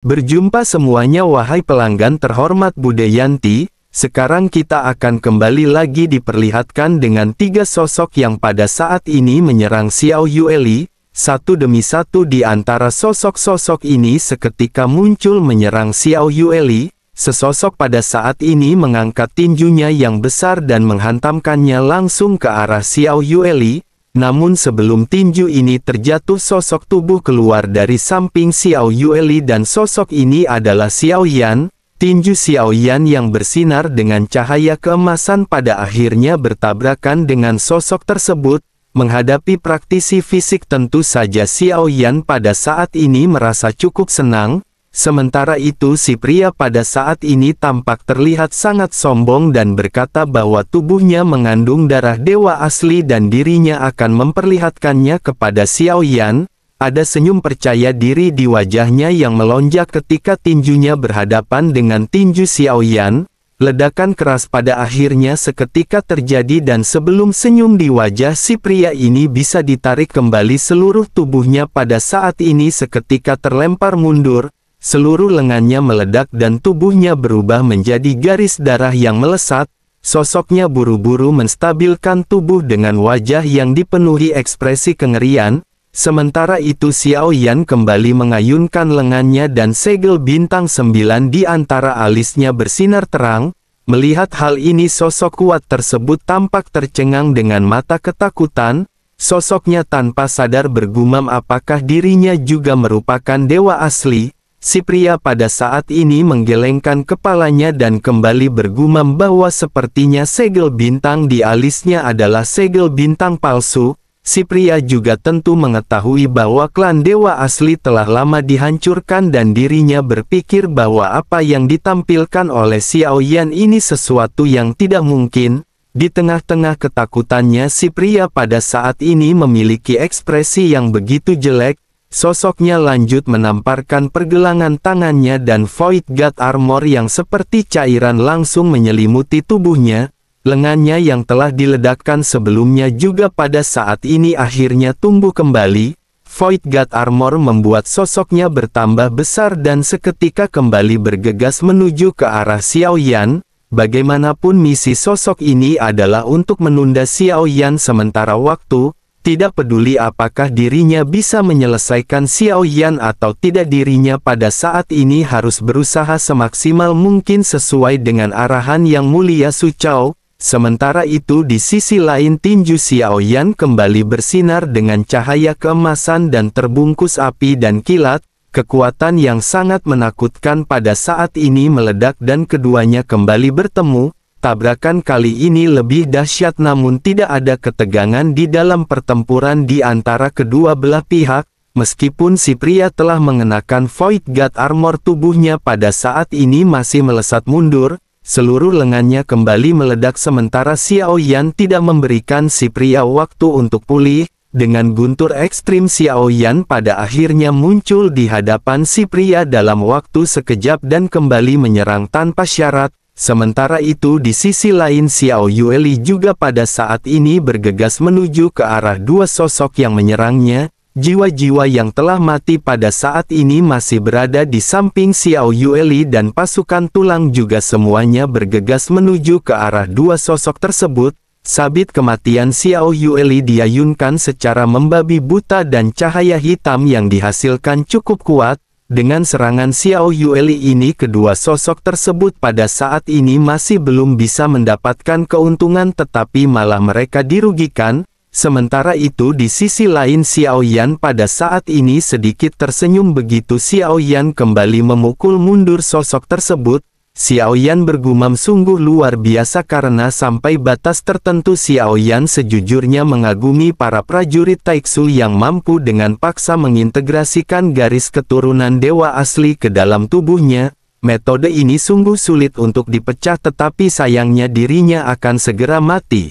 Berjumpa semuanya wahai pelanggan terhormat Budayanti, sekarang kita akan kembali lagi diperlihatkan dengan 3 sosok yang pada saat ini menyerang Xiao Yueli. Satu demi satu di antara sosok-sosok ini seketika muncul menyerang Xiao Yueli. Sesosok pada saat ini mengangkat tinjunya yang besar dan menghantamkannya langsung ke arah Xiao Yueli. Namun sebelum tinju ini terjatuh, sosok tubuh keluar dari samping Xiao Yueli dan sosok ini adalah Xiao Yan. Tinju Xiao Yan yang bersinar dengan cahaya keemasan pada akhirnya bertabrakan dengan sosok tersebut. Menghadapi praktisi fisik tentu saja Xiao Yan pada saat ini merasa cukup senang. Sementara itu si pria pada saat ini tampak terlihat sangat sombong dan berkata bahwa tubuhnya mengandung darah dewa asli dan dirinya akan memperlihatkannya kepada Xiao Yan. Ada senyum percaya diri di wajahnya yang melonjak ketika tinjunya berhadapan dengan tinju Xiao Yan. Ledakan keras pada akhirnya seketika terjadi dan sebelum senyum di wajah si pria ini bisa ditarik kembali, seluruh tubuhnya pada saat ini seketika terlempar mundur. Seluruh lengannya meledak dan tubuhnya berubah menjadi garis darah yang melesat. Sosoknya buru-buru menstabilkan tubuh dengan wajah yang dipenuhi ekspresi kengerian. Sementara itu Xiao Yan kembali mengayunkan lengannya dan segel bintang 9 di antara alisnya bersinar terang. Melihat hal ini sosok kuat tersebut tampak tercengang dengan mata ketakutan. Sosoknya tanpa sadar bergumam apakah dirinya juga merupakan dewa asli. Si pria pada saat ini menggelengkan kepalanya dan kembali bergumam bahwa sepertinya segel bintang di alisnya adalah segel bintang palsu. Si pria juga tentu mengetahui bahwa klan dewa asli telah lama dihancurkan dan dirinya berpikir bahwa apa yang ditampilkan oleh Xiao Yan ini sesuatu yang tidak mungkin. Di tengah-tengah ketakutannya si pria pada saat ini memiliki ekspresi yang begitu jelek. Sosoknya lanjut menamparkan pergelangan tangannya dan Void God Armor yang seperti cairan langsung menyelimuti tubuhnya. Lengannya yang telah diledakkan sebelumnya juga pada saat ini akhirnya tumbuh kembali. Void God Armor membuat sosoknya bertambah besar dan seketika kembali bergegas menuju ke arah Xiao Yan. Bagaimanapun misi sosok ini adalah untuk menunda Xiao Yan sementara waktu. Tidak peduli apakah dirinya bisa menyelesaikan Xiao Yan atau tidak, dirinya pada saat ini harus berusaha semaksimal mungkin sesuai dengan arahan Yang Mulia Su Chao. Sementara itu di sisi lain tinju Xiao Yan kembali bersinar dengan cahaya keemasan dan terbungkus api dan kilat. Kekuatan yang sangat menakutkan pada saat ini meledak dan keduanya kembali bertemu. Tabrakan kali ini lebih dahsyat namun tidak ada ketegangan di dalam pertempuran di antara kedua belah pihak. Meskipun si pria telah mengenakan Void God Armor, tubuhnya pada saat ini masih melesat mundur. Seluruh lengannya kembali meledak sementara Xiao Yan tidak memberikan si pria waktu untuk pulih. Dengan guntur ekstrim Xiao Yan pada akhirnya muncul di hadapan si pria dalam waktu sekejap dan kembali menyerang tanpa syarat. Sementara itu di sisi lain Xiao Yueli juga pada saat ini bergegas menuju ke arah dua sosok yang menyerangnya. Jiwa-jiwa yang telah mati pada saat ini masih berada di samping Xiao Yueli dan pasukan tulang juga semuanya bergegas menuju ke arah dua sosok tersebut. Sabit kematian Xiao Yueli diayunkan secara membabi buta dan cahaya hitam yang dihasilkan cukup kuat. Dengan serangan Xiao Yueli ini kedua sosok tersebut pada saat ini masih belum bisa mendapatkan keuntungan tetapi malah mereka dirugikan. Sementara itu di sisi lain Xiao Yan pada saat ini sedikit tersenyum begitu Xiao Yan kembali memukul mundur sosok tersebut. Xiao Yan bergumam sungguh luar biasa karena sampai batas tertentu Xiao Yan sejujurnya mengagumi para prajurit Taiksu yang mampu dengan paksa mengintegrasikan garis keturunan dewa asli ke dalam tubuhnya. Metode ini sungguh sulit untuk dipecah tetapi sayangnya dirinya akan segera mati.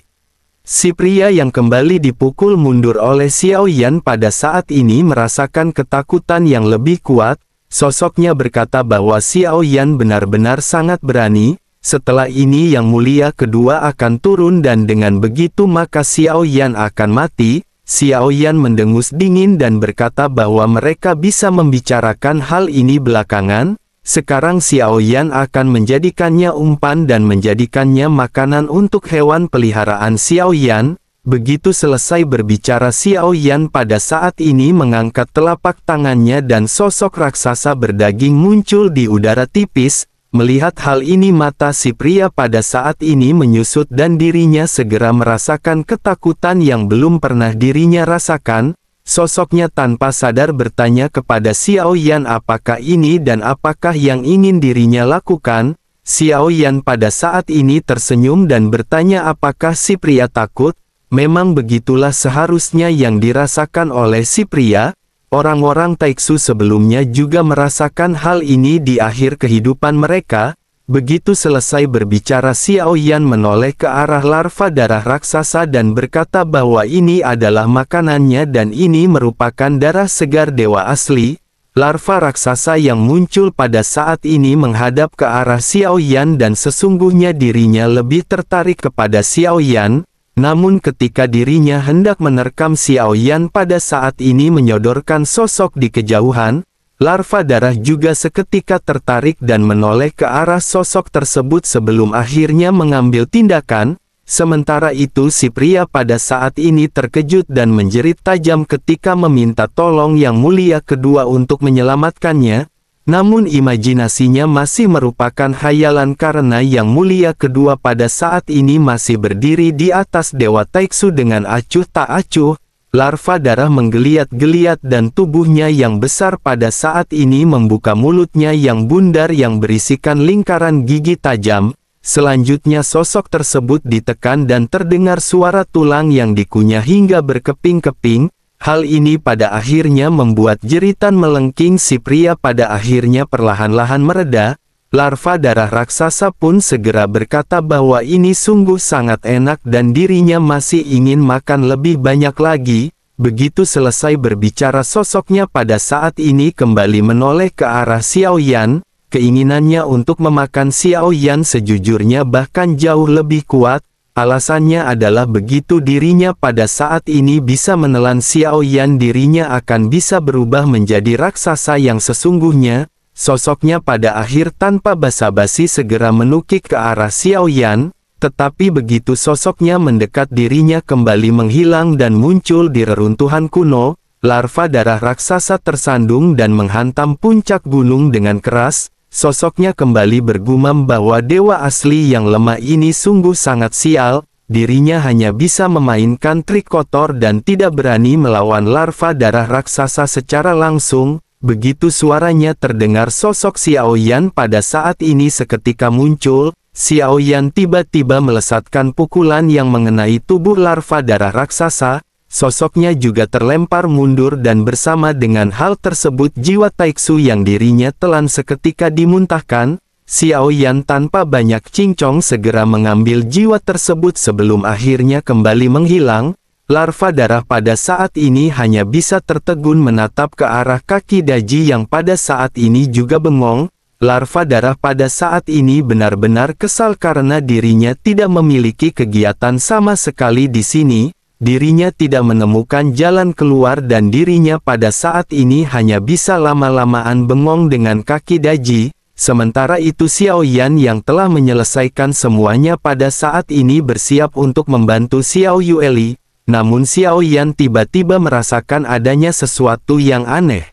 Si pria yang kembali dipukul mundur oleh Xiao Yan pada saat ini merasakan ketakutan yang lebih kuat. Sosoknya berkata bahwa Xiao Yan benar-benar sangat berani. Setelah ini Yang Mulia kedua akan turun dan dengan begitu maka Xiao Yan akan mati. Xiao Yan mendengus dingin dan berkata bahwa mereka bisa membicarakan hal ini belakangan. Sekarang Xiao Yan akan menjadikannya umpan dan menjadikannya makanan untuk hewan peliharaan Xiao Yan. Begitu selesai berbicara, Xiao Yan pada saat ini mengangkat telapak tangannya dan sosok raksasa berdaging muncul di udara tipis. Melihat hal ini, mata si pria pada saat ini menyusut dan dirinya segera merasakan ketakutan yang belum pernah dirinya rasakan. Sosoknya tanpa sadar bertanya kepada Xiao Yan apakah ini dan apakah yang ingin dirinya lakukan. Xiao Yan pada saat ini tersenyum dan bertanya apakah si pria takut. Memang begitulah seharusnya yang dirasakan oleh si pria. Orang-orang Taiksu sebelumnya juga merasakan hal ini di akhir kehidupan mereka. Begitu selesai berbicara, Xiao Yan menoleh ke arah larva darah raksasa dan berkata bahwa ini adalah makanannya dan ini merupakan darah segar dewa asli. Larva raksasa yang muncul pada saat ini menghadap ke arah Xiao Yan dan sesungguhnya dirinya lebih tertarik kepada Xiao Yan. Namun ketika dirinya hendak menerkam Xiao Yan pada saat ini menyodorkan sosok di kejauhan, larva darah juga seketika tertarik dan menoleh ke arah sosok tersebut sebelum akhirnya mengambil tindakan. Sementara itu si pria pada saat ini terkejut dan menjerit tajam ketika meminta tolong yang mulia kedua untuk menyelamatkannya. Namun imajinasinya masih merupakan khayalan karena yang mulia kedua pada saat ini masih berdiri di atas Dewa Taiksu dengan acuh tak acuh. Larva darah menggeliat-geliat dan tubuhnya yang besar pada saat ini membuka mulutnya yang bundar yang berisikan lingkaran gigi tajam. Selanjutnya sosok tersebut ditekan dan terdengar suara tulang yang dikunyah hingga berkeping-keping. Hal ini pada akhirnya membuat jeritan melengking si pria pada akhirnya perlahan-lahan mereda. Larva darah raksasa pun segera berkata bahwa ini sungguh sangat enak dan dirinya masih ingin makan lebih banyak lagi. Begitu selesai berbicara, sosoknya pada saat ini kembali menoleh ke arah Xiao Yan. Keinginannya untuk memakan Xiao Yan sejujurnya bahkan jauh lebih kuat. Alasannya adalah begitu dirinya pada saat ini bisa menelan Xiao Yan, dirinya akan bisa berubah menjadi raksasa yang sesungguhnya. Sosoknya pada akhir tanpa basa-basi segera menukik ke arah Xiao Yan, tetapi begitu sosoknya mendekat dirinya kembali menghilang dan muncul di reruntuhan kuno. Larva darah raksasa tersandung dan menghantam puncak gunung dengan keras. Sosoknya kembali bergumam bahwa dewa asli yang lemah ini sungguh sangat sial, dirinya hanya bisa memainkan trik kotor dan tidak berani melawan larva darah raksasa secara langsung. Begitu suaranya terdengar, sosok Xiao Yan pada saat ini seketika muncul. Xiao Yan tiba-tiba melesatkan pukulan yang mengenai tubuh larva darah raksasa. Sosoknya juga terlempar mundur dan bersama dengan hal tersebut jiwa Taiksu yang dirinya telan seketika dimuntahkan. Xiao Yan tanpa banyak cincong segera mengambil jiwa tersebut sebelum akhirnya kembali menghilang. Larva darah pada saat ini hanya bisa tertegun menatap ke arah kaki Daji yang pada saat ini juga bengong. Larva darah pada saat ini benar-benar kesal karena dirinya tidak memiliki kegiatan sama sekali di sini. Dirinya tidak menemukan jalan keluar dan dirinya pada saat ini hanya bisa lama-lamaan bengong dengan kaki Daji. Sementara itu Xiao Yan yang telah menyelesaikan semuanya pada saat ini bersiap untuk membantu Xiao Yueli. Namun Xiao Yan tiba-tiba merasakan adanya sesuatu yang aneh.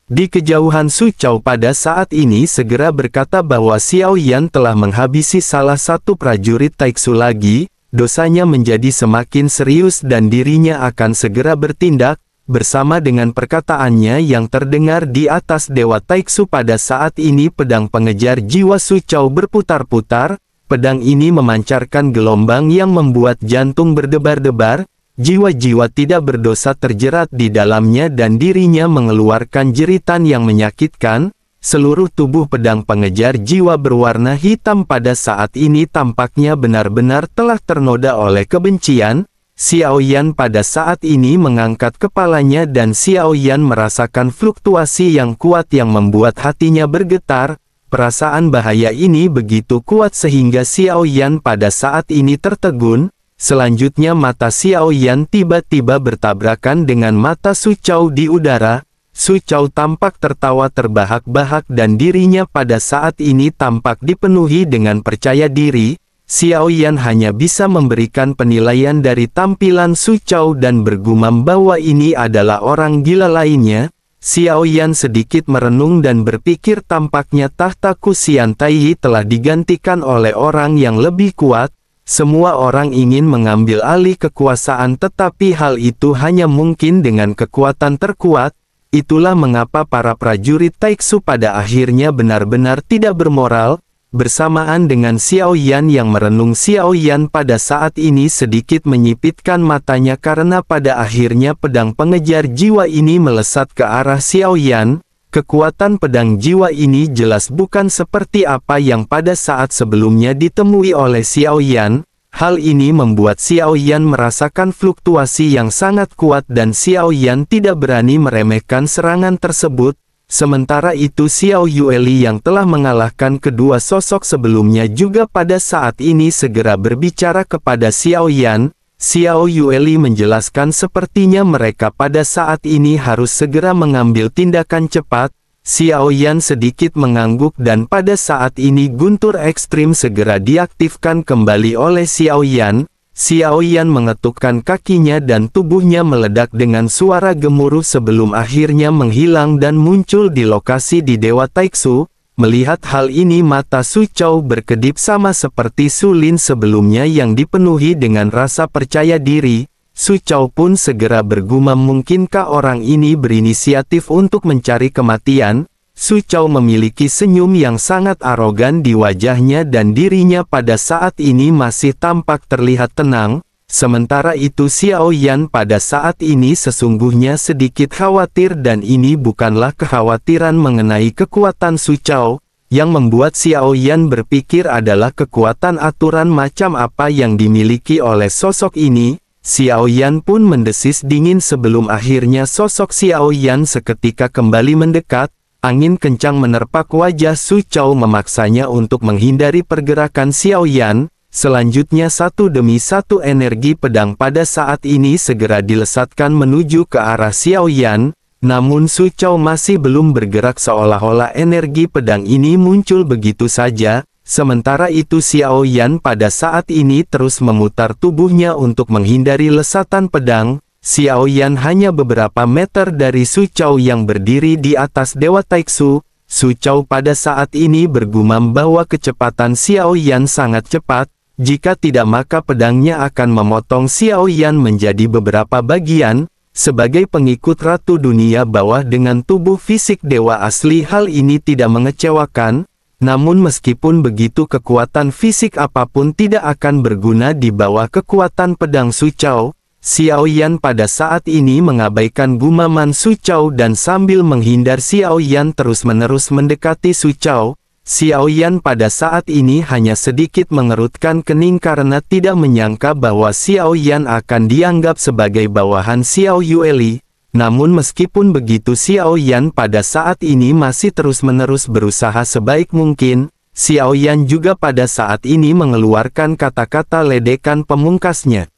Di kejauhan Su Chao pada saat ini segera berkata bahwa Xiao Yan telah menghabisi salah satu prajurit Taiksu lagi. Dosanya menjadi semakin serius dan dirinya akan segera bertindak. Bersama dengan perkataannya yang terdengar di atas Dewa Taiksu pada saat ini, pedang pengejar jiwa Su Chao berputar-putar. Pedang ini memancarkan gelombang yang membuat jantung berdebar-debar. Jiwa-jiwa tidak berdosa terjerat di dalamnya dan dirinya mengeluarkan jeritan yang menyakitkan. Seluruh tubuh pedang pengejar jiwa berwarna hitam pada saat ini tampaknya benar-benar telah ternoda oleh kebencian. Xiao Yan pada saat ini mengangkat kepalanya dan Xiao Yan merasakan fluktuasi yang kuat yang membuat hatinya bergetar. Perasaan bahaya ini begitu kuat sehingga Xiao Yan pada saat ini tertegun. Selanjutnya mata Xiao Yan tiba-tiba bertabrakan dengan mata Su Chao di udara. Su Chao tampak tertawa terbahak-bahak dan dirinya pada saat ini tampak dipenuhi dengan percaya diri. Xiao Yan hanya bisa memberikan penilaian dari tampilan Su Chao dan bergumam bahwa ini adalah orang gila lainnya. Xiao Yan sedikit merenung dan berpikir tampaknya tahta Kusian Taiyi telah digantikan oleh orang yang lebih kuat. Semua orang ingin mengambil alih kekuasaan tetapi hal itu hanya mungkin dengan kekuatan terkuat. Itulah mengapa para prajurit Taiksu pada akhirnya benar-benar tidak bermoral. Bersamaan dengan Xiao Yan yang merenung, Xiao Yan pada saat ini sedikit menyipitkan matanya karena pada akhirnya pedang pengejar jiwa ini melesat ke arah Xiao Yan. Kekuatan pedang jiwa ini jelas bukan seperti apa yang pada saat sebelumnya ditemui oleh Xiao Yan. Hal ini membuat Xiao Yan merasakan fluktuasi yang sangat kuat dan Xiao Yan tidak berani meremehkan serangan tersebut. Sementara itu Xiao Yueli yang telah mengalahkan kedua sosok sebelumnya juga pada saat ini segera berbicara kepada Xiao Yan. Xiao Yueli menjelaskan sepertinya mereka pada saat ini harus segera mengambil tindakan cepat. Xiao Yan sedikit mengangguk dan pada saat ini guntur ekstrim segera diaktifkan kembali oleh Xiao Yan. Xiao Yan mengetukkan kakinya dan tubuhnya meledak dengan suara gemuruh sebelum akhirnya menghilang dan muncul di lokasi di Dewa Taiksu. Melihat hal ini mata Su Chao berkedip sama seperti Su Lin sebelumnya yang dipenuhi dengan rasa percaya diri. Su Chao pun segera bergumam, mungkinkah orang ini berinisiatif untuk mencari kematian? Su Chao memiliki senyum yang sangat arogan di wajahnya dan dirinya pada saat ini masih tampak terlihat tenang. Sementara itu Xiao Yan pada saat ini sesungguhnya sedikit khawatir dan ini bukanlah kekhawatiran mengenai kekuatan Su Chao. Yang membuat Xiao Yan berpikir adalah kekuatan aturan macam apa yang dimiliki oleh sosok ini. Xiao Yan pun mendesis dingin sebelum akhirnya sosok Xiao Yan seketika kembali mendekat. Angin kencang menerpak wajah Su Chao memaksanya untuk menghindari pergerakan Xiao Yan. Selanjutnya satu demi satu energi pedang pada saat ini segera dilesatkan menuju ke arah Xiao Yan. Namun Su Chao masih belum bergerak seolah-olah energi pedang ini muncul begitu saja. Sementara itu Xiao Yan pada saat ini terus memutar tubuhnya untuk menghindari lesatan pedang. Xiao Yan hanya beberapa meter dari Su Chao yang berdiri di atas Dewa Taiksu. Su Chao pada saat ini bergumam bahwa kecepatan Xiao Yan sangat cepat. Jika tidak maka pedangnya akan memotong Xiao Yan menjadi beberapa bagian. Sebagai pengikut Ratu Dunia Bawah dengan tubuh fisik dewa asli, hal ini tidak mengecewakan. Namun meskipun begitu kekuatan fisik apapun tidak akan berguna di bawah kekuatan pedang Su Chao. Xiao Yan pada saat ini mengabaikan gumaman Su Chao dan sambil menghindar Xiao Yan terus-menerus mendekati Su Chao. Xiao Yan pada saat ini hanya sedikit mengerutkan kening karena tidak menyangka bahwa Xiao Yan akan dianggap sebagai bawahan Xiao Yueli. Namun meskipun begitu Xiao Yan pada saat ini masih terus-menerus berusaha sebaik mungkin. Xiao Yan juga pada saat ini mengeluarkan kata-kata ledekan pemungkasnya.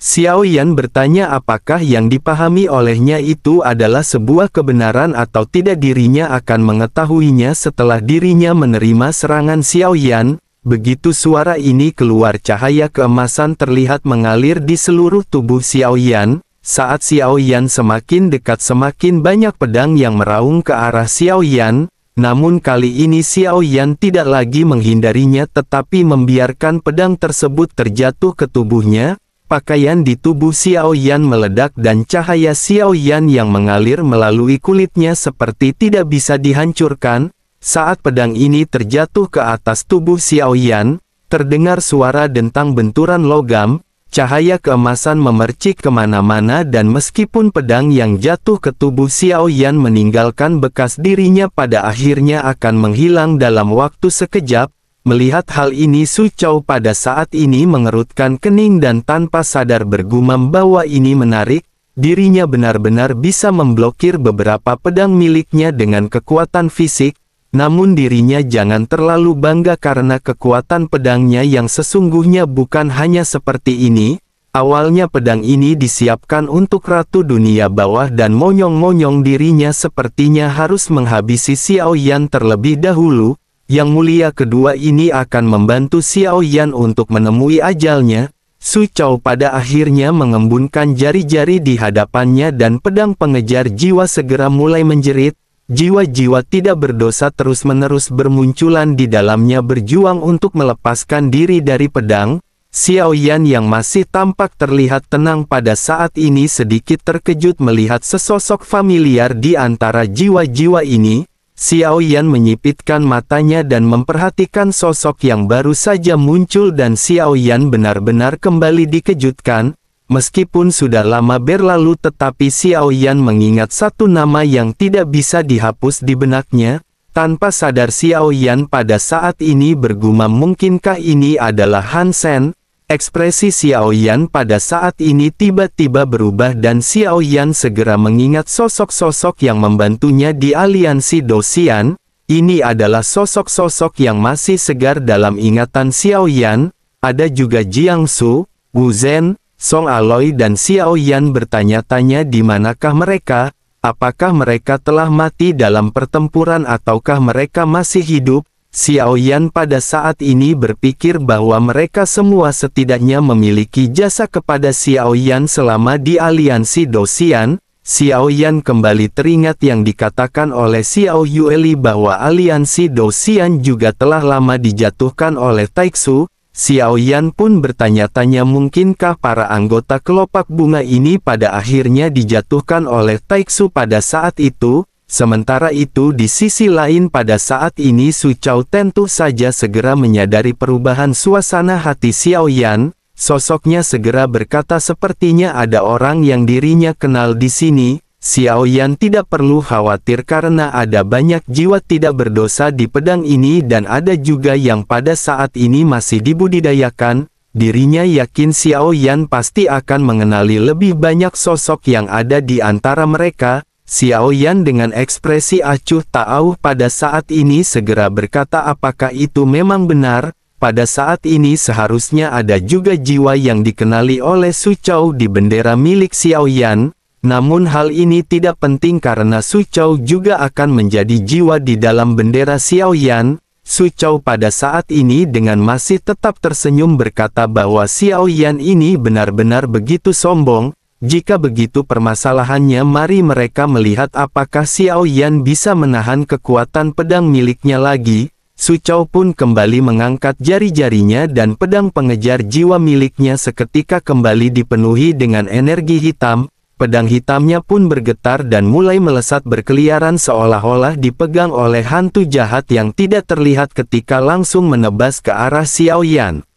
Xiao Yan bertanya apakah yang dipahami olehnya itu adalah sebuah kebenaran atau tidak. Dirinya akan mengetahuinya setelah dirinya menerima serangan Xiao Yan. Begitu suara ini keluar cahaya keemasan terlihat mengalir di seluruh tubuh Xiao Yan. Saat Xiao Yan semakin dekat semakin banyak pedang yang meraung ke arah Xiao Yan. Namun kali ini Xiao Yan tidak lagi menghindarinya tetapi membiarkan pedang tersebut terjatuh ke tubuhnya. Pakaian di tubuh Xiao Yan meledak dan cahaya Xiao Yan yang mengalir melalui kulitnya seperti tidak bisa dihancurkan. Saat pedang ini terjatuh ke atas tubuh Xiao Yan, terdengar suara dentang benturan logam, cahaya keemasan memercik kemana-mana dan meskipun pedang yang jatuh ke tubuh Xiao Yan meninggalkan bekas dirinya pada akhirnya akan menghilang dalam waktu sekejap. Melihat hal ini Su Chao pada saat ini mengerutkan kening dan tanpa sadar bergumam bahwa ini menarik. Dirinya benar-benar bisa memblokir beberapa pedang miliknya dengan kekuatan fisik. Namun dirinya jangan terlalu bangga karena kekuatan pedangnya yang sesungguhnya bukan hanya seperti ini. Awalnya pedang ini disiapkan untuk Ratu Dunia Bawah dan monyong-monyong dirinya sepertinya harus menghabisi Xiao Yan terlebih dahulu. Yang mulia kedua ini akan membantu Xiao Yan untuk menemui ajalnya. Su Chao pada akhirnya mengembunkan jari-jari di hadapannya dan pedang pengejar jiwa segera mulai menjerit. Jiwa-jiwa tidak berdosa terus-menerus bermunculan di dalamnya berjuang untuk melepaskan diri dari pedang. Xiao Yan yang masih tampak terlihat tenang pada saat ini sedikit terkejut melihat sesosok familiar di antara jiwa-jiwa ini. Xiao Yan menyipitkan matanya dan memperhatikan sosok yang baru saja muncul dan Xiao Yan benar-benar kembali dikejutkan. Meskipun sudah lama berlalu tetapi Xiao Yan mengingat satu nama yang tidak bisa dihapus di benaknya. Tanpa sadar Xiao Yan pada saat ini bergumam mungkinkah ini adalah Han Sen? Ekspresi Xiao Yan pada saat ini tiba-tiba berubah dan Xiao Yan segera mengingat sosok-sosok yang membantunya di aliansi Dosian. Ini adalah sosok-sosok yang masih segar dalam ingatan Xiao Yan. Ada juga Jiangsu, Wu Zhen, Song Aloy dan Xiao Yan bertanya-tanya di manakah mereka. Apakah mereka telah mati dalam pertempuran ataukah mereka masih hidup? Xiao Yan pada saat ini berpikir bahwa mereka semua setidaknya memiliki jasa kepada Xiao Yan selama di aliansi Dosian. Xiao Yan kembali teringat yang dikatakan oleh Xiao Yueli bahwa aliansi Dosian juga telah lama dijatuhkan oleh Taixu. Xiao Yan pun bertanya-tanya mungkinkah para anggota kelopak bunga ini pada akhirnya dijatuhkan oleh Taixu pada saat itu. Sementara itu di sisi lain pada saat ini Su Chao tentu saja segera menyadari perubahan suasana hati Xiao Yan. Sosoknya segera berkata sepertinya ada orang yang dirinya kenal di sini. Xiao Yan tidak perlu khawatir karena ada banyak jiwa tidak berdosa di pedang ini dan ada juga yang pada saat ini masih dibudidayakan. Dirinya yakin Xiao Yan pasti akan mengenali lebih banyak sosok yang ada di antara mereka. Xiao Yan dengan ekspresi acuh tak auh pada saat ini segera berkata apakah itu memang benar, pada saat ini seharusnya ada juga jiwa yang dikenali oleh Su Chao di bendera milik Xiao Yan, namun hal ini tidak penting karena Su Chao juga akan menjadi jiwa di dalam bendera Xiao Yan. Su Chao pada saat ini dengan masih tetap tersenyum berkata bahwa Xiao Yan ini benar-benar begitu sombong. Jika begitu permasalahannya mari mereka melihat apakah Xiao Yan bisa menahan kekuatan pedang miliknya lagi. Su Chao pun kembali mengangkat jari-jarinya dan pedang pengejar jiwa miliknya seketika kembali dipenuhi dengan energi hitam. Pedang hitamnya pun bergetar dan mulai melesat berkeliaran seolah-olah dipegang oleh hantu jahat yang tidak terlihat ketika langsung menebas ke arah Xiao Yan.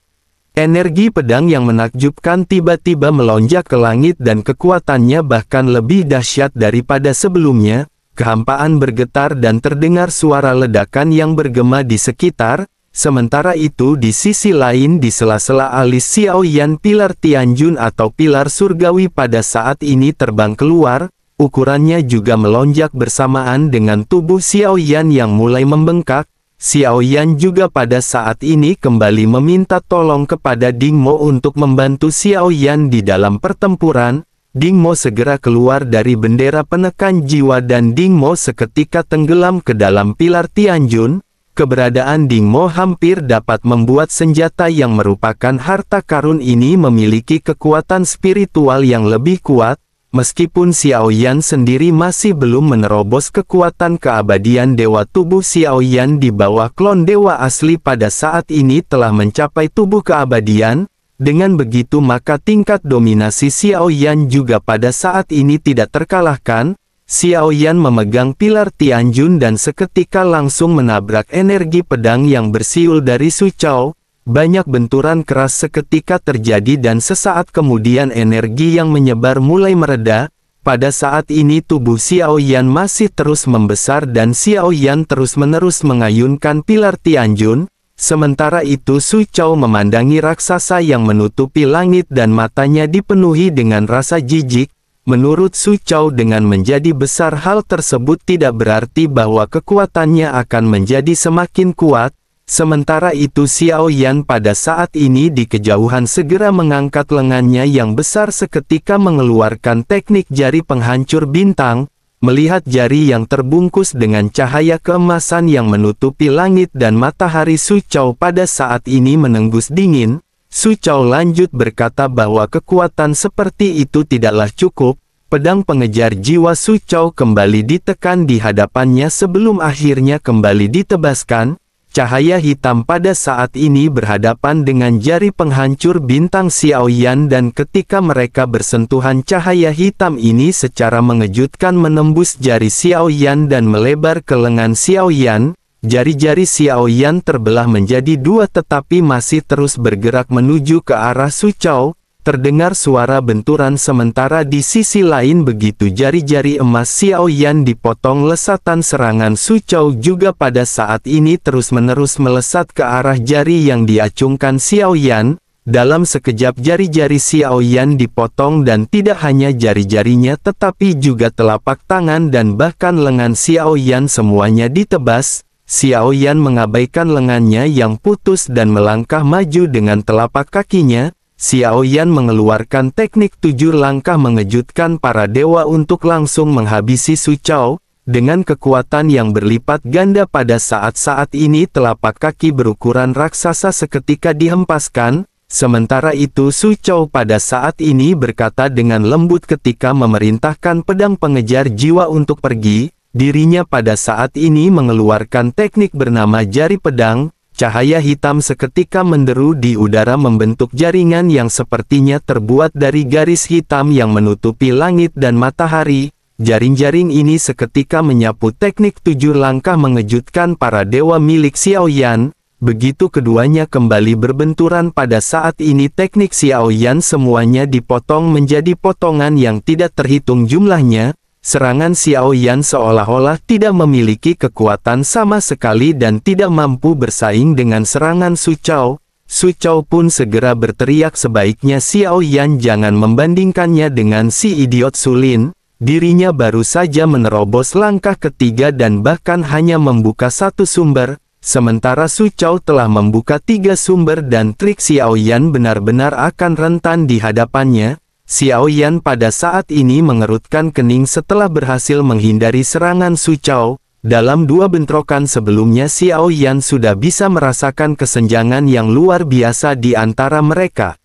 Energi pedang yang menakjubkan tiba-tiba melonjak ke langit dan kekuatannya bahkan lebih dahsyat daripada sebelumnya. Kehampaan bergetar dan terdengar suara ledakan yang bergema di sekitar. Sementara itu di sisi lain di sela-sela alis Xiao Yan pilar Tianjun atau pilar surgawi pada saat ini terbang keluar. Ukurannya juga melonjak bersamaan dengan tubuh Xiao Yan yang mulai membengkak. Xiao Yan juga pada saat ini kembali meminta tolong kepada Ding Mo untuk membantu Xiao Yan di dalam pertempuran. Ding Mo segera keluar dari bendera penekan jiwa dan Ding Mo seketika tenggelam ke dalam pilar Tianjun. Keberadaan Ding Mo hampir dapat membuat senjata yang merupakan harta karun ini memiliki kekuatan spiritual yang lebih kuat. Meskipun Xiao Yan sendiri masih belum menerobos kekuatan keabadian dewa tubuh Xiao Yan di bawah klon dewa asli pada saat ini telah mencapai tubuh keabadian. Dengan begitu maka tingkat dominasi Xiao Yan juga pada saat ini tidak terkalahkan. Xiao Yan memegang pilar Tianjun dan seketika langsung menabrak energi pedang yang bersiul dari Su Chao. Banyak benturan keras seketika terjadi dan sesaat kemudian energi yang menyebar mulai mereda. Pada saat ini tubuh Xiao Yan masih terus membesar dan Xiao Yan terus-menerus mengayunkan pilar Tianjun. Sementara itu Su Chao memandangi raksasa yang menutupi langit dan matanya dipenuhi dengan rasa jijik. Menurut Su Chao, dengan menjadi besar hal tersebut tidak berarti bahwa kekuatannya akan menjadi semakin kuat. Sementara itu Xiao Yan pada saat ini di kejauhan segera mengangkat lengannya yang besar seketika mengeluarkan teknik jari penghancur bintang. Melihat jari yang terbungkus dengan cahaya keemasan yang menutupi langit dan matahari, Su Chao pada saat ini menengus dingin. Su Chao lanjut berkata bahwa kekuatan seperti itu tidaklah cukup. Pedang pengejar jiwa Su Chao kembali ditekan di hadapannya sebelum akhirnya kembali ditebaskan. Cahaya hitam pada saat ini berhadapan dengan jari penghancur bintang Xiao Yan, dan ketika mereka bersentuhan, cahaya hitam ini secara mengejutkan menembus jari Xiao Yan dan melebar ke lengan Xiao Yan. Jari-jari Xiao Yan terbelah menjadi dua tetapi masih terus bergerak menuju ke arah Su Chao. Terdengar suara benturan sementara di sisi lain begitu jari-jari emas Xiao Yan dipotong, lesatan serangan Su Chao juga pada saat ini terus-menerus melesat ke arah jari yang diacungkan Xiao Yan. Dalam sekejap jari-jari Xiao Yan dipotong dan tidak hanya jari-jarinya tetapi juga telapak tangan dan bahkan lengan Xiao Yan semuanya ditebas. Xiao Yan mengabaikan lengannya yang putus dan melangkah maju dengan telapak kakinya. Xiao Yan mengeluarkan teknik 7 langkah mengejutkan para dewa untuk langsung menghabisi Su Chao. Dengan kekuatan yang berlipat ganda pada saat-saat ini telapak kaki berukuran raksasa seketika dihempaskan. Sementara itu Su Chao pada saat ini berkata dengan lembut ketika memerintahkan pedang pengejar jiwa untuk pergi. Dirinya pada saat ini mengeluarkan teknik bernama jari pedang. Cahaya hitam seketika menderu di udara membentuk jaringan yang sepertinya terbuat dari garis hitam yang menutupi langit dan matahari. Jaring-jaring ini seketika menyapu teknik 7 langkah mengejutkan para dewa milik Xiao Yan. Begitu keduanya kembali berbenturan pada saat ini teknik Xiao Yan semuanya dipotong menjadi potongan yang tidak terhitung jumlahnya. Serangan Xiao Yan seolah-olah tidak memiliki kekuatan sama sekali dan tidak mampu bersaing dengan serangan Su Chao. Su Chao pun segera berteriak sebaiknya Xiao Yan jangan membandingkannya dengan si idiot Sulin. Dirinya baru saja menerobos langkah ketiga dan bahkan hanya membuka satu sumber. Sementara Su Chao telah membuka 3 sumber dan trik Xiao Yan benar-benar akan rentan di hadapannya. Xiao Yan pada saat ini mengerutkan kening setelah berhasil menghindari serangan Su Chao. Dalam 2 bentrokan sebelumnya Xiao Yan sudah bisa merasakan kesenjangan yang luar biasa di antara mereka.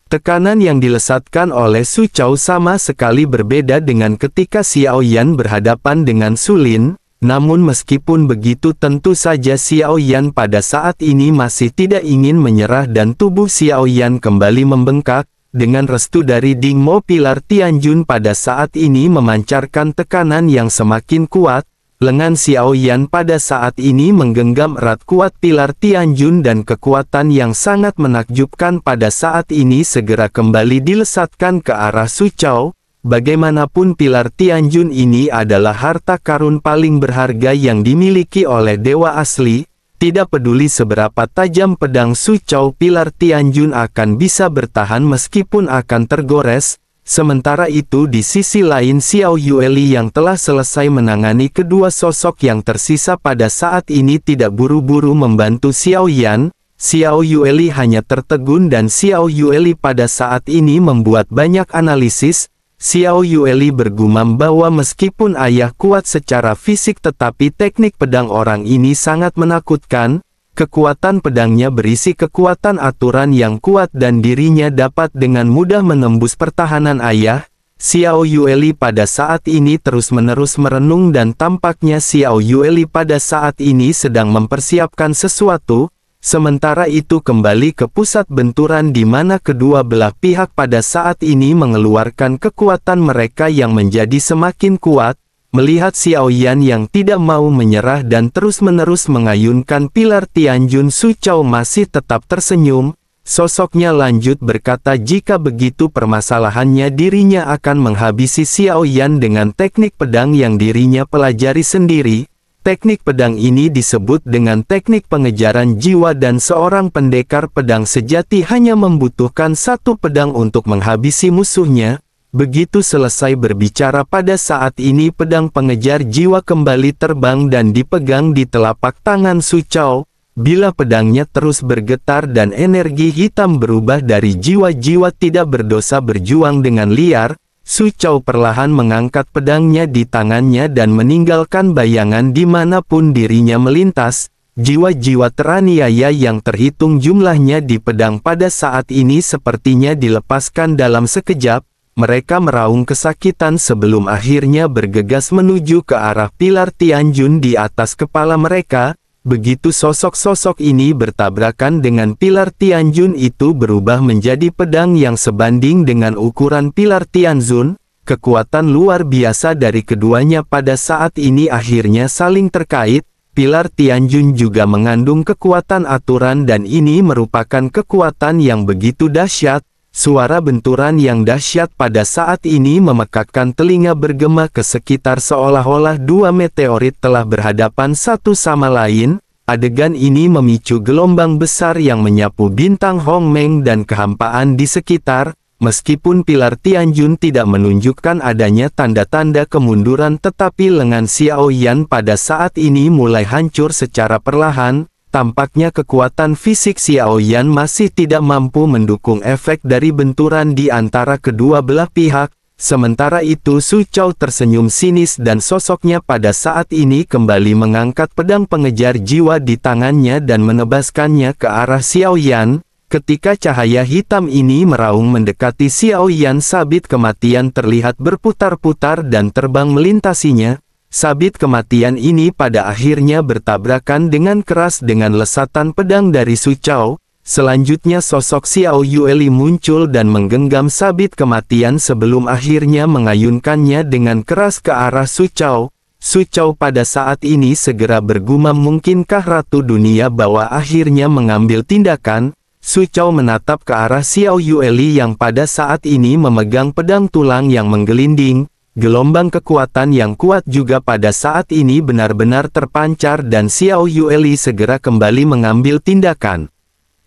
Tekanan yang dilesatkan oleh Su Chao sama sekali berbeda dengan ketika Xiao Yan berhadapan dengan Sulin. Namun meskipun begitu tentu saja Xiao Yan pada saat ini masih tidak ingin menyerah dan tubuh Xiao Yan kembali membengkak. Dengan restu dari Ding Mo, pilar Tianjun pada saat ini memancarkan tekanan yang semakin kuat. Lengan Xiao Yan pada saat ini menggenggam erat kuat pilar Tianjun dan kekuatan yang sangat menakjubkan pada saat ini segera kembali dilesatkan ke arah Su Chao. Bagaimanapun pilar Tianjun ini adalah harta karun paling berharga yang dimiliki oleh dewa asli. Tidak peduli seberapa tajam pedang Su Chao, pilar Tianjun akan bisa bertahan meskipun akan tergores. Sementara itu di sisi lain Xiao Yueli yang telah selesai menangani kedua sosok yang tersisa pada saat ini tidak buru-buru membantu Xiao Yan. Xiao Yueli hanya tertegun dan Xiao Yueli pada saat ini membuat banyak analisis. Xiao Yueli bergumam bahwa meskipun ayah kuat secara fisik tetapi teknik pedang orang ini sangat menakutkan. Kekuatan pedangnya berisi kekuatan aturan yang kuat dan dirinya dapat dengan mudah menembus pertahanan ayah. Xiao Yueli pada saat ini terus-menerus merenung dan tampaknya Xiao Yueli pada saat ini sedang mempersiapkan sesuatu. Sementara itu kembali ke pusat benturan di mana kedua belah pihak pada saat ini mengeluarkan kekuatan mereka yang menjadi semakin kuat. Melihat Xiao Yan yang tidak mau menyerah dan terus-menerus mengayunkan pilar Tianjun, Su Chao masih tetap tersenyum. Sosoknya lanjut berkata jika begitu permasalahannya dirinya akan menghabisi Xiao Yan dengan teknik pedang yang dirinya pelajari sendiri. Teknik pedang ini disebut dengan teknik pengejaran jiwa dan seorang pendekar pedang sejati hanya membutuhkan satu pedang untuk menghabisi musuhnya. Begitu selesai berbicara pada saat ini pedang pengejar jiwa kembali terbang dan dipegang di telapak tangan Su Chao. Bila pedangnya terus bergetar dan energi hitam berubah dari jiwa-jiwa tidak berdosa berjuang dengan liar, Su Chao perlahan mengangkat pedangnya di tangannya dan meninggalkan bayangan dimanapun dirinya melintas. Jiwa-jiwa teraniaya yang terhitung jumlahnya di pedang pada saat ini sepertinya dilepaskan dalam sekejap. Mereka meraung kesakitan sebelum akhirnya bergegas menuju ke arah pilar Tianjun di atas kepala mereka. Begitu sosok-sosok ini bertabrakan dengan pilar Tianjun itu berubah menjadi pedang yang sebanding dengan ukuran pilar Tianjun. Kekuatan luar biasa dari keduanya pada saat ini akhirnya saling terkait. Pilar Tianjun juga mengandung kekuatan aturan dan ini merupakan kekuatan yang begitu dahsyat. Suara benturan yang dahsyat pada saat ini memekakkan telinga bergema ke sekitar seolah-olah dua meteorit telah berhadapan satu sama lain. Adegan ini memicu gelombang besar yang menyapu bintang Hongmeng dan kehampaan di sekitar. Meskipun pilar Tianjun tidak menunjukkan adanya tanda-tanda kemunduran tetapi lengan Xiao Yan pada saat ini mulai hancur secara perlahan. Tampaknya kekuatan fisik Xiao Yan masih tidak mampu mendukung efek dari benturan di antara kedua belah pihak. Sementara itu Su Chao tersenyum sinis dan sosoknya pada saat ini kembali mengangkat pedang pengejar jiwa di tangannya dan menebaskannya ke arah Xiao Yan. Ketika cahaya hitam ini meraung mendekati Xiao Yan, sabit kematian terlihat berputar-putar dan terbang melintasinya. Sabit kematian ini pada akhirnya bertabrakan dengan keras dengan lesatan pedang dari Su Chao. Selanjutnya sosok Xiao Yueli muncul dan menggenggam sabit kematian sebelum akhirnya mengayunkannya dengan keras ke arah Su Chao. Su Chao pada saat ini segera bergumam, mungkinkah Ratu Dunia Bawah akhirnya mengambil tindakan? Su Chao menatap ke arah Xiao Yueli yang pada saat ini memegang pedang tulang yang menggelinding. Gelombang kekuatan yang kuat juga pada saat ini benar-benar terpancar dan Xiao Yueli segera kembali mengambil tindakan.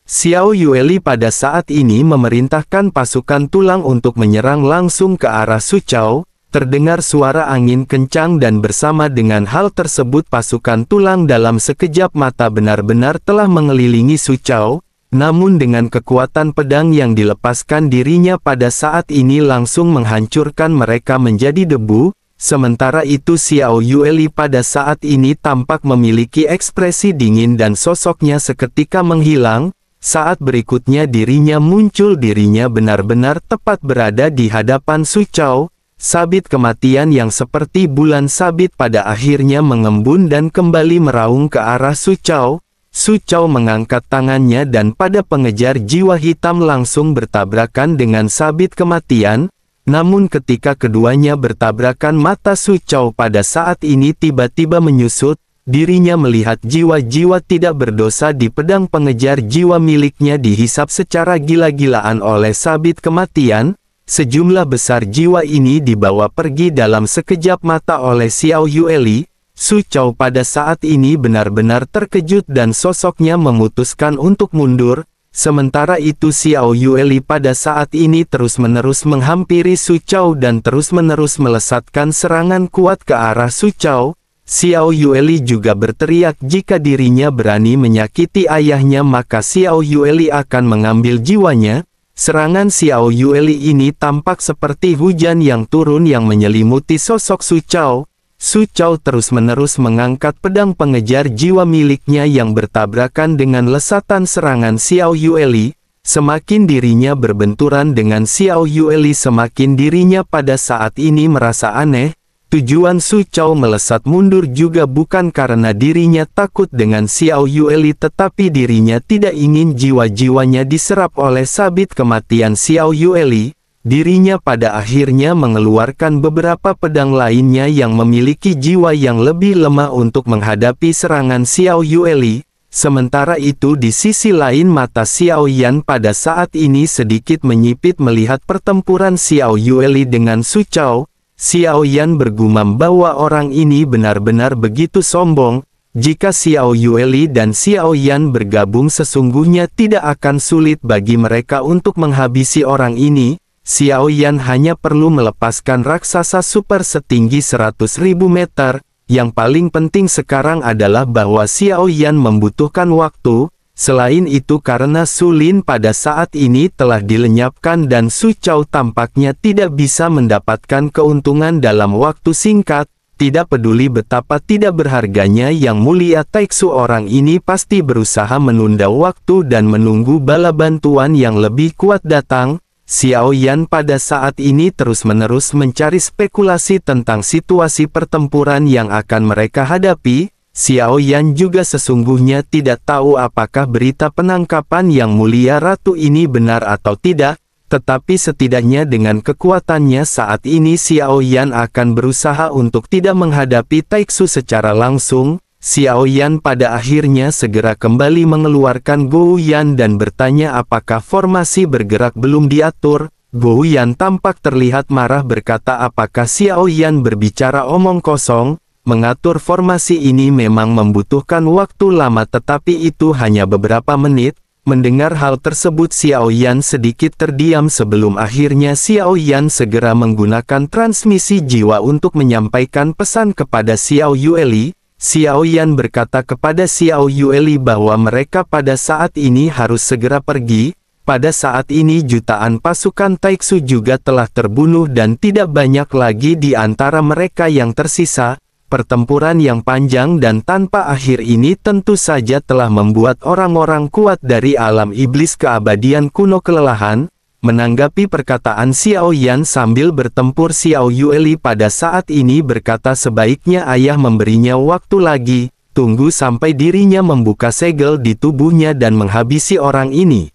Xiao Yueli pada saat ini memerintahkan pasukan tulang untuk menyerang langsung ke arah Su Chao. Terdengar suara angin kencang dan bersama dengan hal tersebut pasukan tulang dalam sekejap mata benar-benar telah mengelilingi Su Chao. Namun dengan kekuatan pedang yang dilepaskan dirinya pada saat ini langsung menghancurkan mereka menjadi debu. Sementara itu Xiao Yueli pada saat ini tampak memiliki ekspresi dingin dan sosoknya seketika menghilang. Saat berikutnya dirinya muncul, dirinya benar-benar tepat berada di hadapan Su Chao. Sabit kematian yang seperti bulan sabit pada akhirnya mengembun dan kembali meraung ke arah Su Chao. Su Chao mengangkat tangannya dan pada pengejar jiwa hitam langsung bertabrakan dengan sabit kematian. Namun ketika keduanya bertabrakan mata Su Chao pada saat ini tiba-tiba menyusut. Dirinya melihat jiwa-jiwa tidak berdosa di pedang pengejar jiwa miliknya dihisap secara gila-gilaan oleh sabit kematian. Sejumlah besar jiwa ini dibawa pergi dalam sekejap mata oleh Xiao Yueli. Su Chao pada saat ini benar-benar terkejut dan sosoknya memutuskan untuk mundur. Sementara itu Xiao Yueli pada saat ini terus-menerus menghampiri Su Chao dan terus-menerus melesatkan serangan kuat ke arah Su Chao. Xiao Yueli juga berteriak jika dirinya berani menyakiti ayahnya maka Xiao Yueli akan mengambil jiwanya. Serangan Xiao Yueli ini tampak seperti hujan yang turun yang menyelimuti sosok Su Chao. Su Chao terus-menerus mengangkat pedang pengejar jiwa miliknya yang bertabrakan dengan lesatan serangan Xiao Yueli. Semakin dirinya berbenturan dengan Xiao Yueli, semakin dirinya pada saat ini merasa aneh. Tujuan Su Chao melesat mundur juga bukan karena dirinya takut dengan Xiao Yueli, tetapi dirinya tidak ingin jiwa-jiwanya diserap oleh sabit kematian Xiao Yueli. Dirinya pada akhirnya mengeluarkan beberapa pedang lainnya yang memiliki jiwa yang lebih lemah untuk menghadapi serangan Xiao Yueli. Sementara itu di sisi lain mata Xiao Yan pada saat ini sedikit menyipit melihat pertempuran Xiao Yueli dengan Su Chao. Xiao Yan bergumam bahwa orang ini benar-benar begitu sombong. Jika Xiao Yueli dan Xiao Yan bergabung sesungguhnya tidak akan sulit bagi mereka untuk menghabisi orang ini. Xiao Yan hanya perlu melepaskan raksasa super setinggi 100.000 meter. Yang paling penting sekarang adalah bahwa Xiao Yan membutuhkan waktu. Selain itu karena Su Lin pada saat ini telah dilenyapkan dan Su Chao tampaknya tidak bisa mendapatkan keuntungan dalam waktu singkat. Tidak peduli betapa tidak berharganya Yang Mulia Taiksu, orang ini pasti berusaha menunda waktu dan menunggu bala bantuan yang lebih kuat datang. Xiao Yan pada saat ini terus-menerus mencari spekulasi tentang situasi pertempuran yang akan mereka hadapi. Xiao Yan juga sesungguhnya tidak tahu apakah berita penangkapan Yang Mulia Ratu ini benar atau tidak, tetapi setidaknya dengan kekuatannya saat ini Xiao Yan akan berusaha untuk tidak menghadapi Taiksu secara langsung. Xiao Yan pada akhirnya segera kembali mengeluarkan Gou Yan dan bertanya apakah formasi bergerak belum diatur. Gou Yan tampak terlihat marah berkata apakah Xiao Yan berbicara omong kosong. Mengatur formasi ini memang membutuhkan waktu lama tetapi itu hanya beberapa menit. Mendengar hal tersebut Xiao Yan sedikit terdiam sebelum akhirnya Xiao Yan segera menggunakan transmisi jiwa untuk menyampaikan pesan kepada Xiao Yueli. Xiao Yan berkata kepada Xiao Yueli bahwa mereka pada saat ini harus segera pergi. Pada saat ini jutaan pasukan Taiksu juga telah terbunuh dan tidak banyak lagi di antara mereka yang tersisa. Pertempuran yang panjang dan tanpa akhir ini tentu saja telah membuat orang-orang kuat dari alam iblis keabadian kuno kelelahan. Menanggapi perkataan Xiao Yan sambil bertempur Xiao Yueli pada saat ini berkata sebaiknya ayah memberinya waktu lagi, tunggu sampai dirinya membuka segel di tubuhnya dan menghabisi orang ini.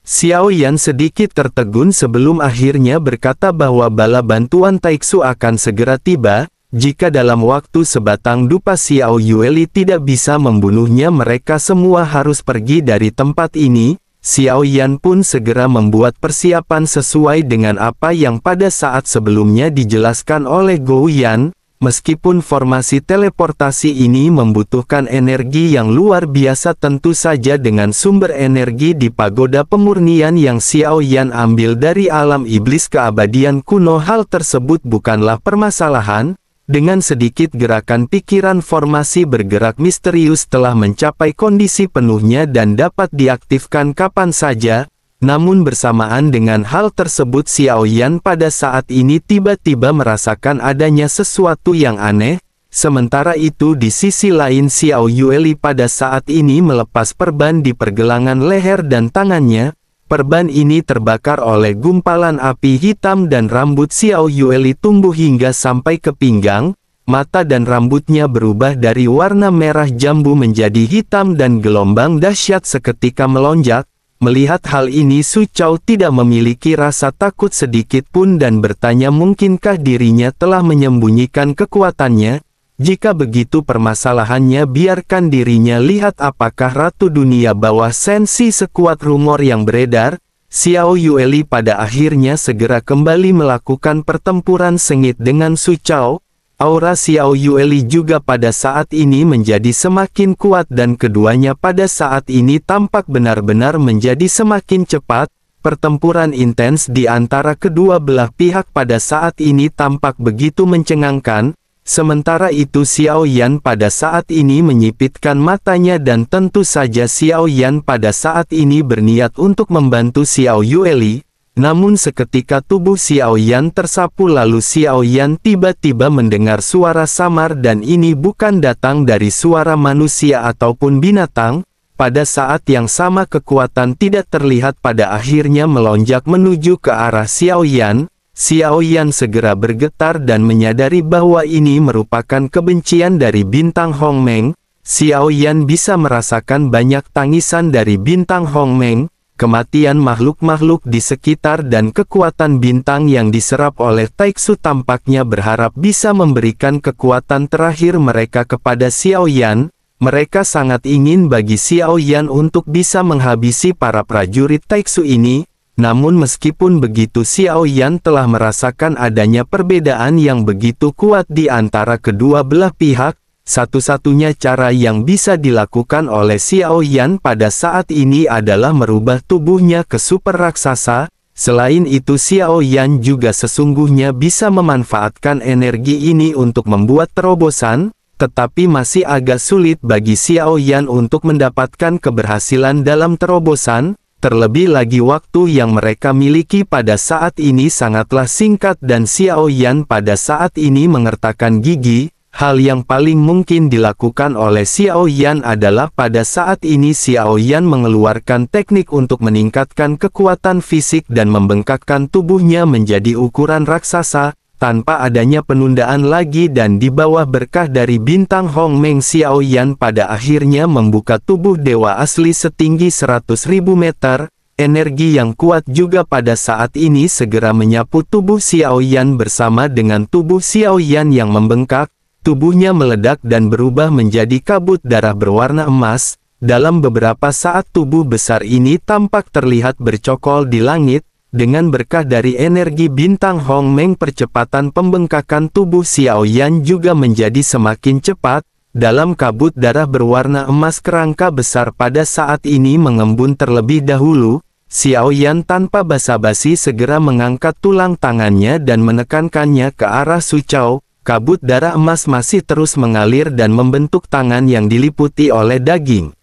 Xiao Yan sedikit tertegun sebelum akhirnya berkata bahwa bala bantuan Taiksu akan segera tiba. Jika dalam waktu sebatang dupa Xiao Yueli tidak bisa membunuhnya mereka semua harus pergi dari tempat ini. Xiao Yan pun segera membuat persiapan sesuai dengan apa yang pada saat sebelumnya dijelaskan oleh Gou Yan. Meskipun formasi teleportasi ini membutuhkan energi yang luar biasa tentu saja dengan sumber energi di pagoda pemurnian yang Xiao Yan ambil dari alam iblis keabadian kuno hal tersebut bukanlah permasalahan. Dengan sedikit gerakan pikiran formasi bergerak misterius telah mencapai kondisi penuhnya dan dapat diaktifkan kapan saja. Namun bersamaan dengan hal tersebut Xiao Yan pada saat ini tiba-tiba merasakan adanya sesuatu yang aneh. Sementara itu di sisi lain Xiao Yueli pada saat ini melepas perban di pergelangan leher dan tangannya. Perban ini terbakar oleh gumpalan api hitam dan rambut Xiao Yueli tumbuh hingga sampai ke pinggang. Mata dan rambutnya berubah dari warna merah jambu menjadi hitam dan gelombang dahsyat seketika melonjak. Melihat hal ini Su Chao tidak memiliki rasa takut sedikit pun dan bertanya mungkinkah dirinya telah menyembunyikan kekuatannya. Jika begitu permasalahannya biarkan dirinya lihat apakah Ratu Dunia Bawah Sensi sekuat rumor yang beredar. Xiao Yueli pada akhirnya segera kembali melakukan pertempuran sengit dengan Su Chao. Aura Xiao Yueli juga pada saat ini menjadi semakin kuat dan keduanya pada saat ini tampak benar-benar menjadi semakin cepat. Pertempuran intens di antara kedua belah pihak pada saat ini tampak begitu mencengangkan. Sementara itu Xiao Yan pada saat ini menyipitkan matanya dan tentu saja Xiao Yan pada saat ini berniat untuk membantu Xiao Yueli. Namun seketika tubuh Xiao Yan tersapu lalu Xiao Yan tiba-tiba mendengar suara samar dan ini bukan datang dari suara manusia ataupun binatang. Pada saat yang sama kekuatan tidak terlihat pada akhirnya melonjak menuju ke arah Xiao Yan. Xiao Yan segera bergetar dan menyadari bahwa ini merupakan kebencian dari bintang Hongmeng. Xiao Yan bisa merasakan banyak tangisan dari bintang Hongmeng, kematian makhluk-makhluk di sekitar dan kekuatan bintang yang diserap oleh Taiksu tampaknya berharap bisa memberikan kekuatan terakhir mereka kepada Xiao Yan. Mereka sangat ingin bagi Xiao Yan untuk bisa menghabisi para prajurit Taiksu ini. Namun meskipun begitu Xiao Yan telah merasakan adanya perbedaan yang begitu kuat di antara kedua belah pihak, satu-satunya cara yang bisa dilakukan oleh Xiao Yan pada saat ini adalah merubah tubuhnya ke super raksasa. Selain itu Xiao Yan juga sesungguhnya bisa memanfaatkan energi ini untuk membuat terobosan, tetapi masih agak sulit bagi Xiao Yan untuk mendapatkan keberhasilan dalam terobosan, terlebih lagi waktu yang mereka miliki pada saat ini sangatlah singkat dan Xiao Yan pada saat ini mengertakkan gigi. Hal yang paling mungkin dilakukan oleh Xiao Yan adalah pada saat ini Xiao Yan mengeluarkan teknik untuk meningkatkan kekuatan fisik dan membengkakkan tubuhnya menjadi ukuran raksasa, tanpa adanya penundaan lagi dan di bawah berkah dari bintang Hongmeng Xiao Yan pada akhirnya membuka tubuh dewa asli setinggi 100.000 meter. Energi yang kuat juga pada saat ini segera menyapu tubuh Xiao Yan bersama dengan tubuh Xiao Yan yang membengkak. Tubuhnya meledak dan berubah menjadi kabut darah berwarna emas. Dalam beberapa saat tubuh besar ini tampak terlihat bercokol di langit. Dengan berkah dari energi bintang Hongmeng, percepatan pembengkakan tubuh Xiao Yan juga menjadi semakin cepat. Dalam kabut darah berwarna emas, kerangka besar pada saat ini mengembun terlebih dahulu. Xiao Yan tanpa basa-basi segera mengangkat tulang tangannya dan menekankannya ke arah Su Chao. Kabut darah emas masih terus mengalir dan membentuk tangan yang diliputi oleh daging.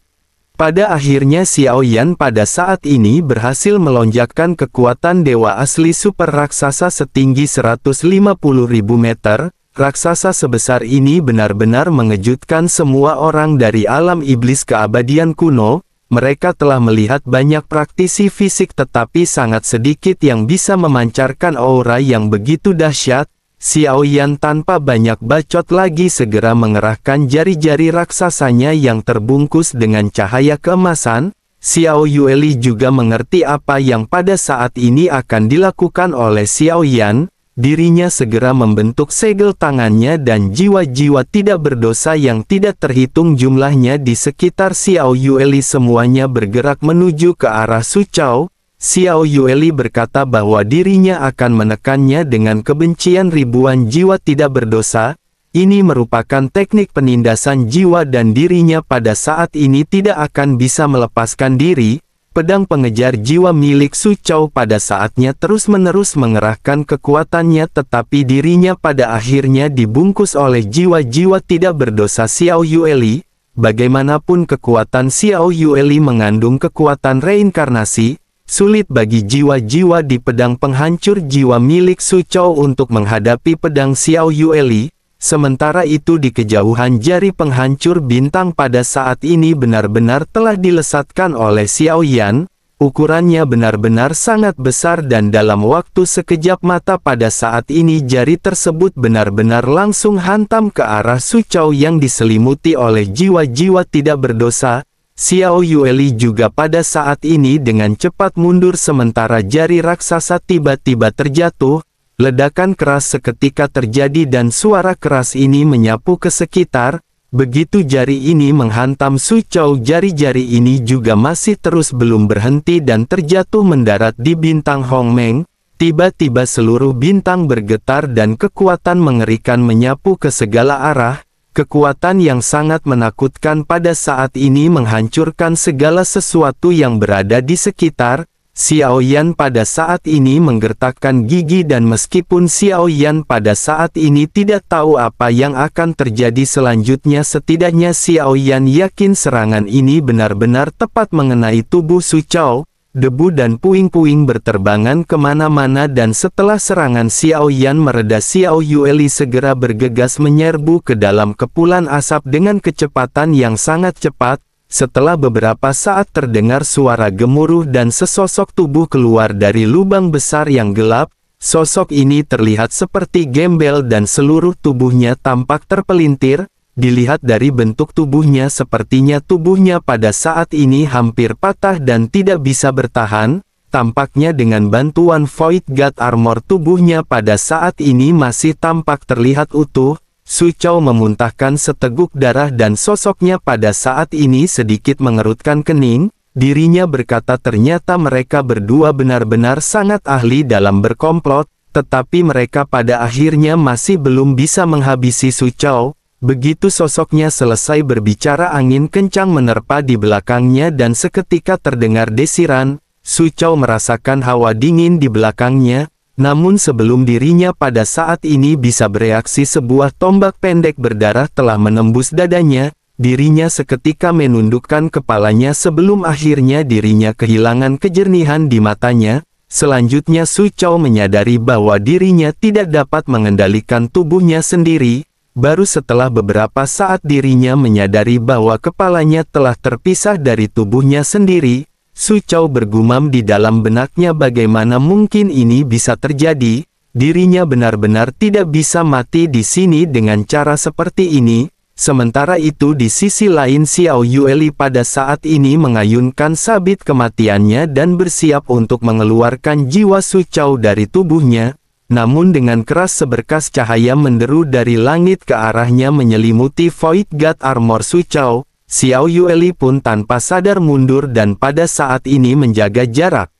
Pada akhirnya Xiao Yan pada saat ini berhasil melonjakkan kekuatan dewa asli super raksasa setinggi 150.000 meter. Raksasa sebesar ini benar-benar mengejutkan semua orang dari alam iblis keabadian kuno. Mereka telah melihat banyak praktisi fisik tetapi sangat sedikit yang bisa memancarkan aura yang begitu dahsyat. Xiao Yan tanpa banyak bacot lagi segera mengerahkan jari-jari raksasanya yang terbungkus dengan cahaya keemasan. Xiao Yueli juga mengerti apa yang pada saat ini akan dilakukan oleh Xiao Yan. Dirinya segera membentuk segel tangannya dan jiwa-jiwa tidak berdosa yang tidak terhitung jumlahnya di sekitar Xiao Yueli semuanya bergerak menuju ke arah Su Chao. Xiao Yueli berkata bahwa dirinya akan menekannya dengan kebencian ribuan jiwa tidak berdosa. Ini merupakan teknik penindasan jiwa dan dirinya pada saat ini tidak akan bisa melepaskan diri. Pedang pengejar jiwa milik Su Chao pada saatnya terus-menerus mengerahkan kekuatannya tetapi dirinya pada akhirnya dibungkus oleh jiwa-jiwa tidak berdosa Xiao Yueli. Bagaimanapun kekuatan Xiao Yueli mengandung kekuatan reinkarnasi. Sulit bagi jiwa-jiwa di pedang penghancur jiwa milik Su Chao untuk menghadapi pedang Xiao Yueli. Sementara itu di kejauhan jari penghancur bintang pada saat ini benar-benar telah dilesatkan oleh Xiao Yan. Ukurannya benar-benar sangat besar dan dalam waktu sekejap mata pada saat ini jari tersebut benar-benar langsung hantam ke arah Su Chao yang diselimuti oleh jiwa-jiwa tidak berdosa. Xiao Yueli juga pada saat ini dengan cepat mundur sementara jari raksasa tiba-tiba terjatuh. Ledakan keras seketika terjadi dan suara keras ini menyapu ke sekitar. Begitu jari ini menghantam Su Chao, jari-jari ini juga masih terus belum berhenti dan terjatuh mendarat di bintang Hongmeng. Tiba-tiba seluruh bintang bergetar dan kekuatan mengerikan menyapu ke segala arah. Kekuatan yang sangat menakutkan pada saat ini menghancurkan segala sesuatu yang berada di sekitar. Xiao Yan pada saat ini menggertakkan gigi dan meskipun Xiao Yan pada saat ini tidak tahu apa yang akan terjadi selanjutnya, setidaknya Xiao Yan yakin serangan ini benar-benar tepat mengenai tubuh Su Chao. Debu dan puing-puing berterbangan kemana-mana dan setelah serangan Xiao Yan mereda, Xiao Yueli segera bergegas menyerbu ke dalam kepulan asap dengan kecepatan yang sangat cepat. Setelah beberapa saat terdengar suara gemuruh dan sesosok tubuh keluar dari lubang besar yang gelap. Sosok ini terlihat seperti gembel dan seluruh tubuhnya tampak terpelintir. Dilihat dari bentuk tubuhnya sepertinya tubuhnya pada saat ini hampir patah dan tidak bisa bertahan. Tampaknya dengan bantuan Void God Armor tubuhnya pada saat ini masih tampak terlihat utuh. Su Chao memuntahkan seteguk darah dan sosoknya pada saat ini sedikit mengerutkan kening. Dirinya berkata ternyata mereka berdua benar-benar sangat ahli dalam berkomplot, tetapi mereka pada akhirnya masih belum bisa menghabisi Su Chao. Begitu sosoknya selesai berbicara, angin kencang menerpa di belakangnya dan seketika terdengar desiran. Su Chao merasakan hawa dingin di belakangnya, namun sebelum dirinya pada saat ini bisa bereaksi, sebuah tombak pendek berdarah telah menembus dadanya. Dirinya seketika menundukkan kepalanya sebelum akhirnya dirinya kehilangan kejernihan di matanya. Selanjutnya Su Chao menyadari bahwa dirinya tidak dapat mengendalikan tubuhnya sendiri. Baru setelah beberapa saat dirinya menyadari bahwa kepalanya telah terpisah dari tubuhnya sendiri. Su Chao bergumam di dalam benaknya, bagaimana mungkin ini bisa terjadi? Dirinya benar-benar tidak bisa mati di sini dengan cara seperti ini. Sementara itu di sisi lain Xiao Yueli pada saat ini mengayunkan sabit kematiannya dan bersiap untuk mengeluarkan jiwa Su Chao dari tubuhnya. Namun dengan keras seberkas cahaya menderu dari langit ke arahnya menyelimuti Void God Armor Su Chao. Xiao Yueli pun tanpa sadar mundur dan pada saat ini menjaga jarak.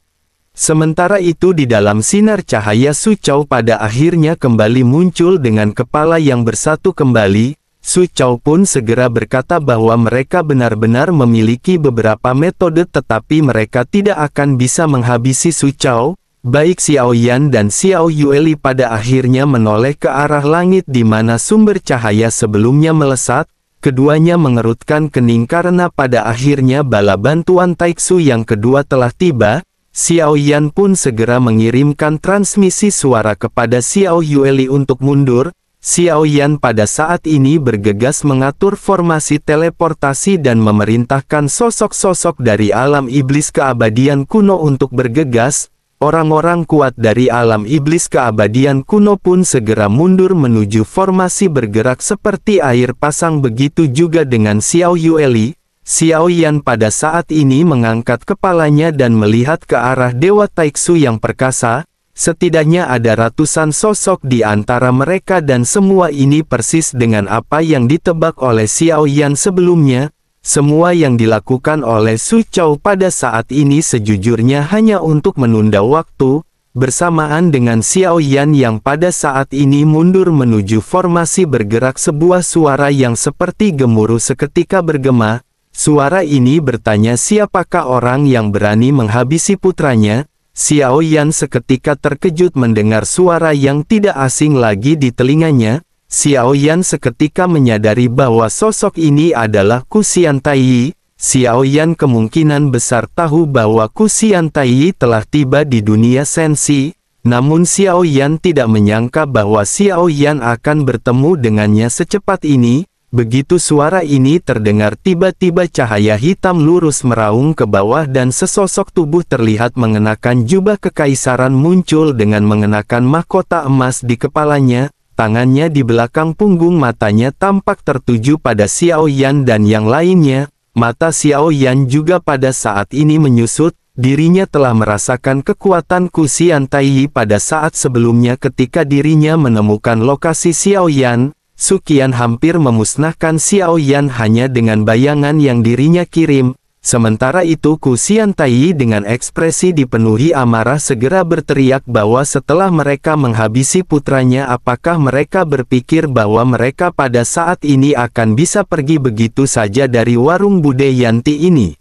Sementara itu di dalam sinar cahaya Su Chao pada akhirnya kembali muncul dengan kepala yang bersatu kembali. Su Chao pun segera berkata bahwa mereka benar-benar memiliki beberapa metode, tetapi mereka tidak akan bisa menghabisi Su Chao. Baik Xiao Yan dan Xiao Yueli pada akhirnya menoleh ke arah langit di mana sumber cahaya sebelumnya melesat. Keduanya mengerutkan kening karena pada akhirnya bala bantuan Taiksu yang kedua telah tiba. Xiao Yan pun segera mengirimkan transmisi suara kepada Xiao Yueli untuk mundur. Xiao Yan pada saat ini bergegas mengatur formasi teleportasi dan memerintahkan sosok-sosok dari alam iblis keabadian kuno untuk bergegas. Orang-orang kuat dari alam iblis keabadian kuno pun segera mundur menuju formasi bergerak seperti air pasang, begitu juga dengan Xiao Yueli. Xiao Yan pada saat ini mengangkat kepalanya dan melihat ke arah Dewa Taiksu yang perkasa. Setidaknya ada ratusan sosok di antara mereka dan semua ini persis dengan apa yang ditebak oleh Xiao Yan sebelumnya. Semua yang dilakukan oleh Su Chao pada saat ini sejujurnya hanya untuk menunda waktu, bersamaan dengan Xiao Yan yang pada saat ini mundur menuju formasi bergerak. Sebuah suara yang seperti gemuruh seketika bergema. Suara ini bertanya, siapakah orang yang berani menghabisi putranya? Xiao Yan seketika terkejut mendengar suara yang tidak asing lagi di telinganya. Xiao Yan seketika menyadari bahwa sosok ini adalah Ku Xiantaiyi. Xiao Yan kemungkinan besar tahu bahwa Ku Xiantaiyi telah tiba di dunia sensi. Namun Xiao Yan tidak menyangka bahwa Xiao Yan akan bertemu dengannya secepat ini. Begitu suara ini terdengar, tiba-tiba cahaya hitam lurus meraung ke bawah dan sesosok tubuh terlihat mengenakan jubah kekaisaran muncul dengan mengenakan mahkota emas di kepalanya. Tangannya di belakang punggung, matanya tampak tertuju pada Xiao Yan dan yang lainnya. Mata Xiao Yan juga pada saat ini menyusut. Dirinya telah merasakan kekuatan Ku Xiantaiyi pada saat sebelumnya ketika dirinya menemukan lokasi Xiao Yan. Su Qian hampir memusnahkan Xiao Yan hanya dengan bayangan yang dirinya kirim. Sementara itu Ku Xiantaiyi dengan ekspresi dipenuhi amarah segera berteriak bahwa setelah mereka menghabisi putranya, apakah mereka berpikir bahwa mereka pada saat ini akan bisa pergi begitu saja dari warung Bude Yanti ini?